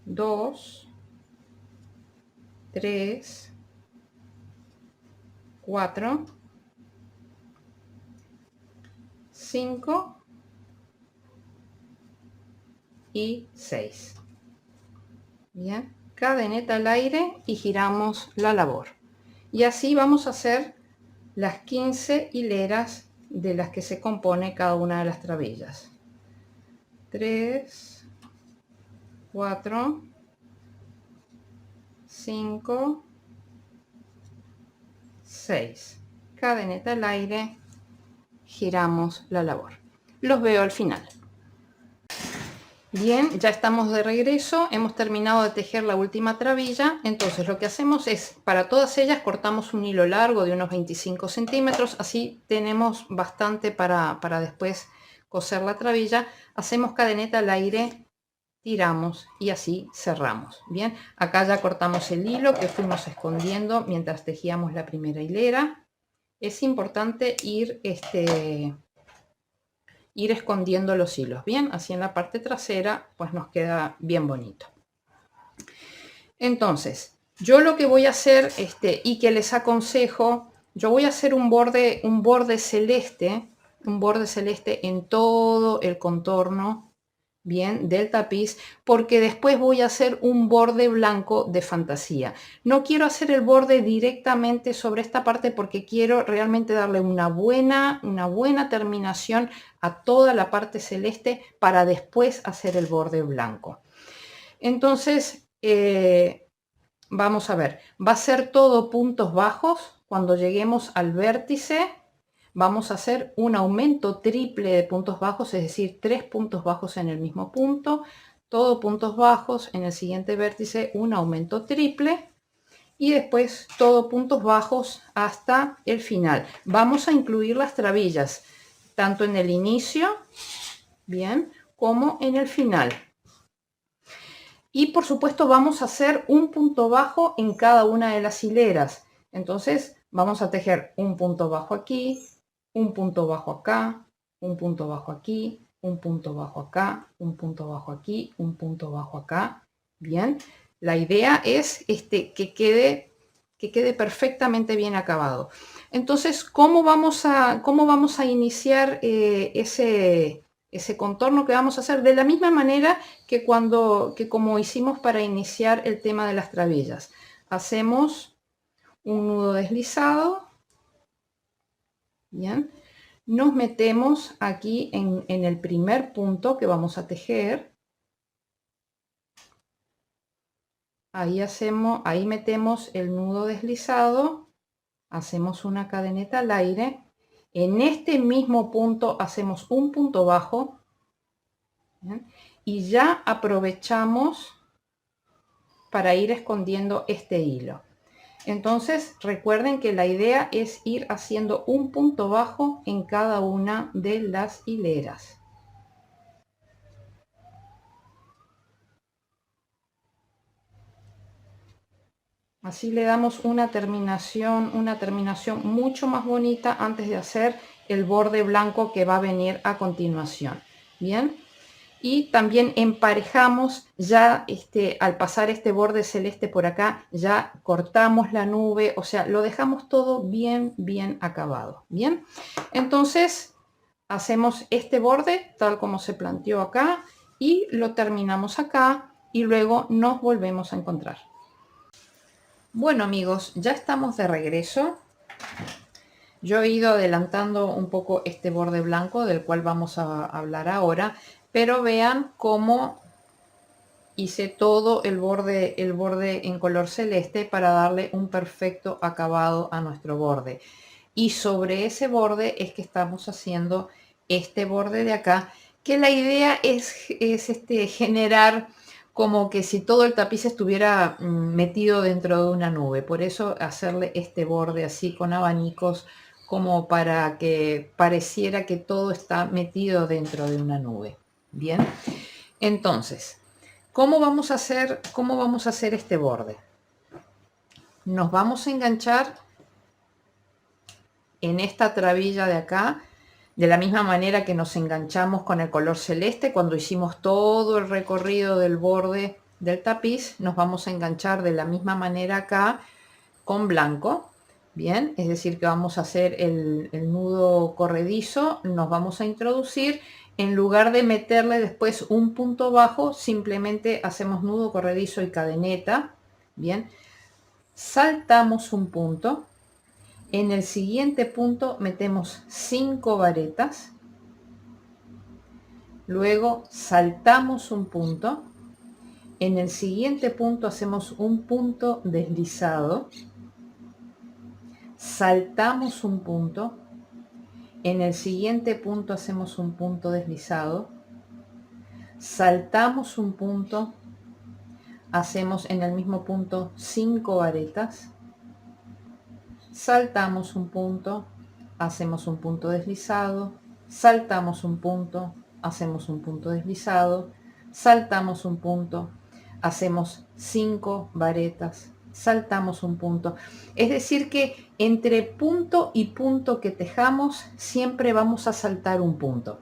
2, 3, 4, 5 y 6. Bien, cadeneta al aire y giramos la labor. Y así vamos a hacer las 15 hileras de las que se compone cada una de las trabillas. 3, 4, 5, 6. Cadeneta al aire, giramos la labor. Los veo al final. Bien, ya estamos de regreso, hemos terminado de tejer la última trabilla. Entonces lo que hacemos es, para todas ellas cortamos un hilo largo de unos 25 centímetros, así tenemos bastante para después coser la trabilla. Hacemos cadeneta al aire, tiramos y así cerramos. Bien, acá ya cortamos el hilo que fuimos escondiendo mientras tejíamos la primera hilera. Es importante ir escondiendo los hilos, bien, así en la parte trasera pues nos queda bien bonito. Entonces yo lo que voy a hacer y que les aconsejo, yo voy a hacer un borde celeste en todo el contorno, bien, del tapiz, porque después voy a hacer un borde blanco de fantasía. No quiero hacer el borde directamente sobre esta parte porque quiero realmente darle una buena terminación a toda la parte celeste para después hacer el borde blanco. Entonces vamos a ver, va a ser todo puntos bajos. Cuando lleguemos al vértice vamos a hacer un aumento triple de puntos bajos, es decir, 3 puntos bajos en el mismo punto, todo puntos bajos. En el siguiente vértice un aumento triple y después todo puntos bajos hasta el final. Vamos a incluir las trabillas tanto en el inicio, bien, como en el final. Y por supuesto vamos a hacer un punto bajo en cada una de las hileras. Entonces vamos a tejer un punto bajo aquí, un punto bajo acá, un punto bajo aquí, un punto bajo acá, un punto bajo aquí, un punto bajo acá. Bien, la idea es que quede perfectamente bien acabado. Entonces, ¿cómo vamos a iniciar ese contorno que vamos a hacer? De la misma manera que como hicimos para iniciar el tema de las trabillas. Hacemos un nudo deslizado, bien, nos metemos aquí en el primer punto que vamos a tejer, ahí metemos el nudo deslizado, hacemos una cadeneta al aire, en este mismo punto hacemos un punto bajo, bien, y ya aprovechamos para ir escondiendo este hilo. Entonces recuerden que la idea es ir haciendo un punto bajo en cada una de las hileras. Así le damos una terminación mucho más bonita antes de hacer el borde blanco que va a venir a continuación. Bien, y también emparejamos ya al pasar este borde celeste por acá, ya cortamos la nube, o sea, lo dejamos todo bien acabado. Bien, entonces hacemos este borde tal como se planteó acá y lo terminamos acá y luego nos volvemos a encontrar. Bueno amigos, ya estamos de regreso. Yo he ido adelantando un poco este borde blanco del cual vamos a hablar ahora, pero vean cómo hice todo el borde en color celeste para darle un perfecto acabado a nuestro borde. Y sobre ese borde es que estamos haciendo este borde de acá, que la idea es generar como que si todo el tapiz estuviera metido dentro de una nube. Por eso hacerle este borde así con abanicos, como para que pareciera que todo está metido dentro de una nube. Bien, entonces, ¿cómo vamos a hacer este borde? Nos vamos a enganchar en esta trabilla de acá, de la misma manera que nos enganchamos con el color celeste cuando hicimos todo el recorrido del borde del tapiz. Nos vamos a enganchar de la misma manera acá con blanco. Bien, es decir que vamos a hacer el nudo corredizo, nos vamos a introducir, en lugar de meterle después un punto bajo, simplemente hacemos nudo corredizo y cadeneta. Bien, saltamos un punto, en el siguiente punto metemos 5 varetas, luego saltamos un punto, en el siguiente punto hacemos un punto deslizado, saltamos un punto, en el siguiente punto hacemos un punto deslizado, saltamos un punto, hacemos en el mismo punto 5 varetas, saltamos un punto, hacemos un punto deslizado, saltamos un punto, hacemos un punto deslizado, saltamos un punto, hacemos 5 varetas, saltamos un punto. Es decir que entre punto y punto que tejamos siempre vamos a saltar un punto.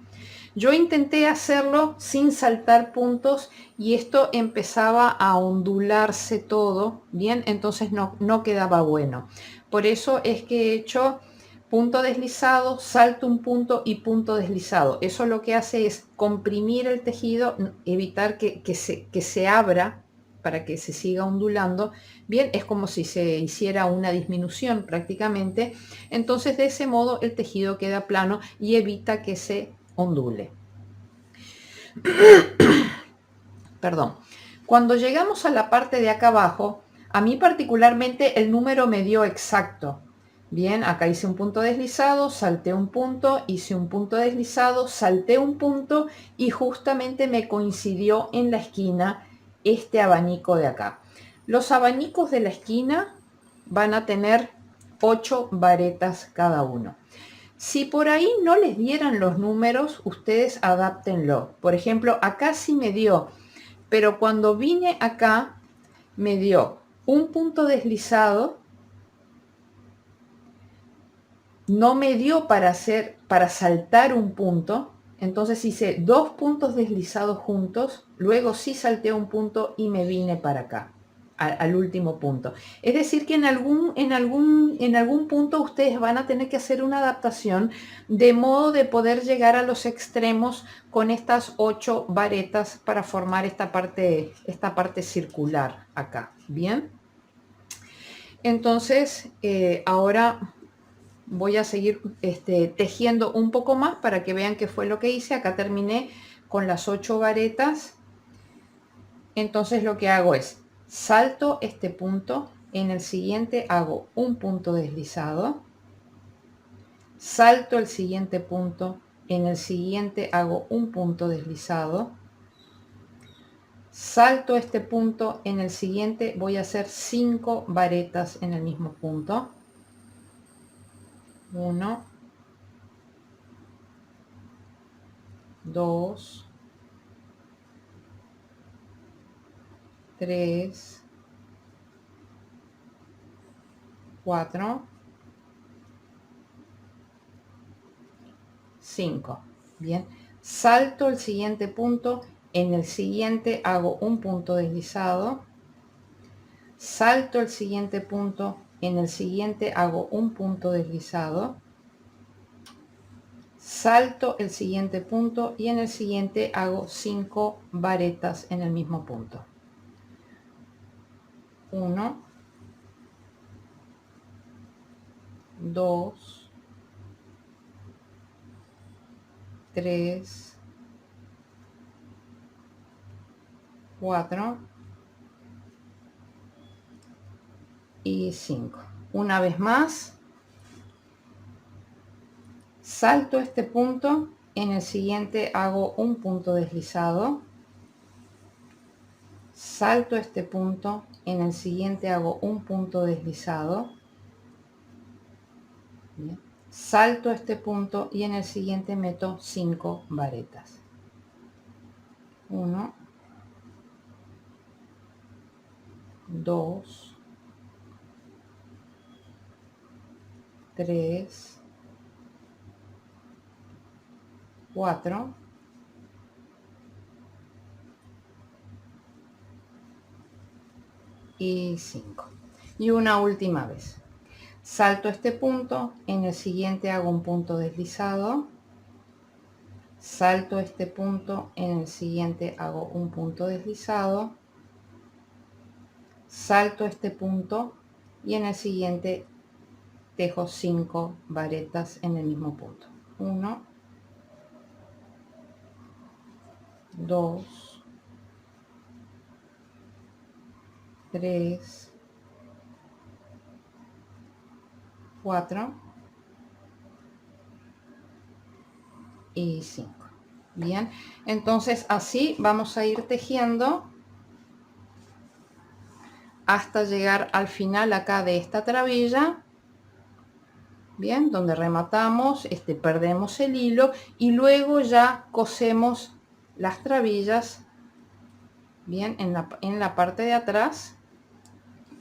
Yo intenté hacerlo sin saltar puntos y esto empezaba a ondularse todo, bien, entonces no quedaba bueno. Por eso es que he hecho punto deslizado, salto un punto y punto deslizado. Eso lo que hace es comprimir el tejido, evitar que se abra para que se siga ondulando. Bien, es como si se hiciera una disminución prácticamente. Entonces de ese modo el tejido queda plano y evita que se ondule. Perdón. Cuando llegamos a la parte de acá abajo, a mí particularmente el número me dio exacto. Bien, acá hice un punto deslizado, salté un punto, hice un punto deslizado, salté un punto y justamente me coincidió en la esquina este abanico de acá. Los abanicos de la esquina van a tener 8 varetas cada uno. Si por ahí no les dieran los números, ustedes adáptenlo. Por ejemplo, acá sí me dio, pero cuando vine acá me dio un punto deslizado, no me dio para saltar un punto, entonces hice 2 puntos deslizados juntos, luego sí salté un punto y me vine para acá. Al último punto. Es decir que en algún punto ustedes van a tener que hacer una adaptación de modo de poder llegar a los extremos con estas 8 varetas para formar esta parte circular acá. Bien. Entonces, ahora voy a seguir tejiendo un poco más para que vean qué fue lo que hice. Acá terminé con las 8 varetas. Entonces lo que hago es salto este punto, en el siguiente hago un punto deslizado, salto el siguiente punto, en el siguiente hago un punto deslizado, salto este punto, en el siguiente voy a hacer 5 varetas en el mismo punto. 1, 2, 3, 4, 5. Bien, salto el siguiente punto, en el siguiente hago un punto deslizado, salto el siguiente punto, en el siguiente hago un punto deslizado, salto el siguiente punto y en el siguiente hago 5 varetas en el mismo punto. 1, 2, 3, 4 y 5. Una vez más, salto este punto, en el siguiente hago un punto deslizado, salto este punto, en el siguiente hago un punto deslizado, bien, salto este punto y en el siguiente meto 5 varetas. 1, 2, 3, 4 y 5. Y una última vez. Salto este punto, en el siguiente hago un punto deslizado, salto este punto, en el siguiente hago un punto deslizado, salto este punto y en el siguiente tejo 5 varetas en el mismo punto. 1, 2, 3, 4 y 5. Bien, entonces así vamos a ir tejiendo hasta llegar al final acá de esta trabilla. Bien, donde rematamos, perdemos el hilo y luego ya cosemos las trabillas, bien, en la parte de atrás,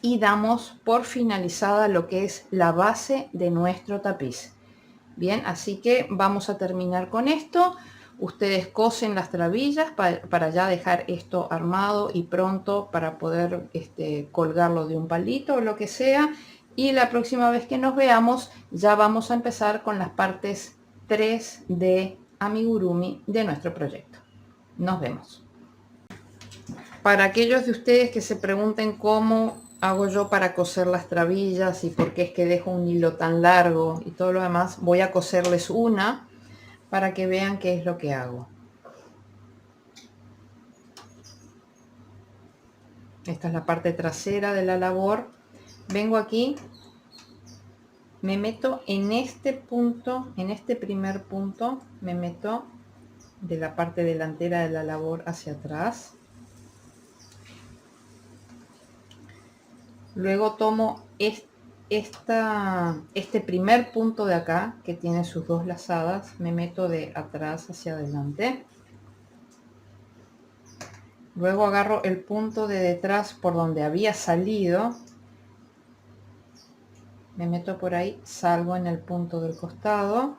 y damos por finalizada lo que es la base de nuestro tapiz. Bien, así que vamos a terminar con esto. Ustedes cosen las trabillas para ya dejar esto armado y pronto para poder colgarlo de un palito o lo que sea. Y la próxima vez que nos veamos ya vamos a empezar con las partes 3 de amigurumi de nuestro proyecto. Nos vemos. Para aquellos de ustedes que se pregunten cómo hago yo para coser las trabillas y por qué es que dejo un hilo tan largo y todo lo demás, voy a coserles una para que vean qué es lo que hago. Esta es la parte trasera de la labor. Vengo aquí, me meto en este punto, en este primer punto, me meto de la parte delantera de la labor hacia atrás. Luego tomo este primer punto de acá, que tiene sus dos lazadas, me meto de atrás hacia adelante. Luego agarro el punto de detrás por donde había salido, me meto por ahí, salgo en el punto del costado,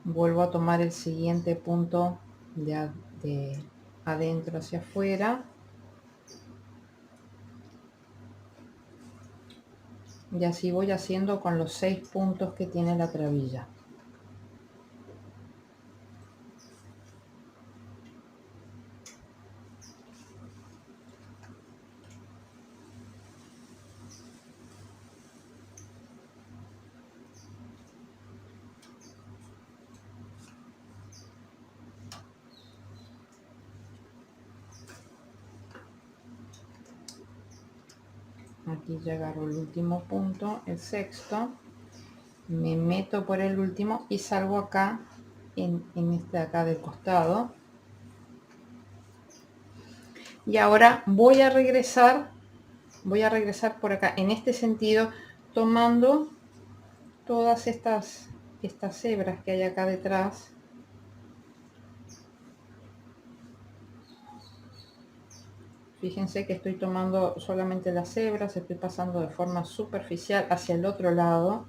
vuelvo a tomar el siguiente punto de adentro hacia afuera, y así voy haciendo con los 6 puntos que tiene la trabilla. Aquí ya agarro el último punto, el sexto, me meto por el último y salgo acá en este de acá del costado. Y ahora voy a regresar por acá en este sentido, tomando todas estas hebras que hay acá detrás. Fíjense que estoy tomando solamente las hebras, estoy pasando de forma superficial hacia el otro lado.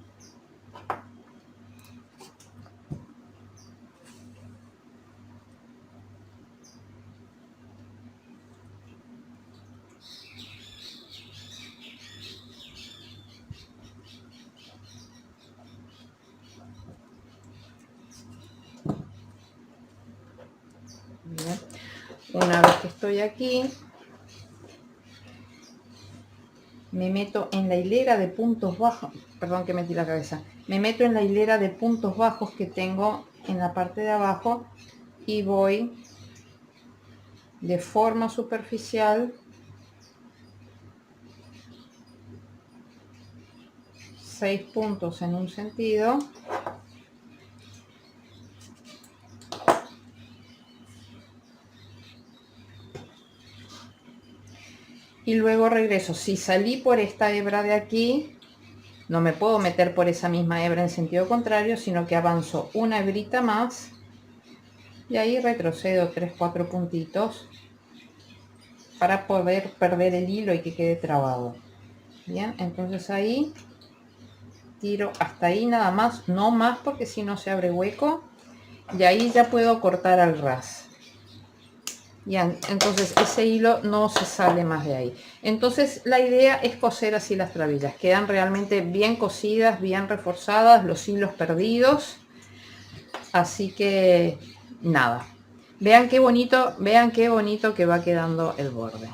Bien. Una vez que estoy aquí, me meto en la hilera de puntos bajos, perdón que metí la cabeza, me meto en la hilera de puntos bajos que tengo en la parte de abajo y voy de forma superficial 6 puntos en un sentido y luego regreso. Si salí por esta hebra de aquí, no me puedo meter por esa misma hebra en sentido contrario, sino que avanzo una hebrita más y ahí retrocedo 3-4 puntitos para poder perder el hilo y que quede trabado. Bien, entonces ahí tiro hasta ahí nada más, no más porque si no se abre hueco, y ahí ya puedo cortar al ras. Ya, entonces ese hilo no se sale más de ahí. Entonces la idea es coser así las trabillas, quedan realmente bien cosidas, bien reforzadas, los hilos perdidos, así que nada, vean qué bonito que va quedando el borde.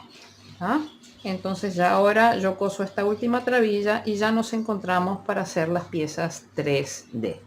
¿Ah? Entonces ya ahora yo coso esta última trabilla y ya nos encontramos para hacer las piezas 3D.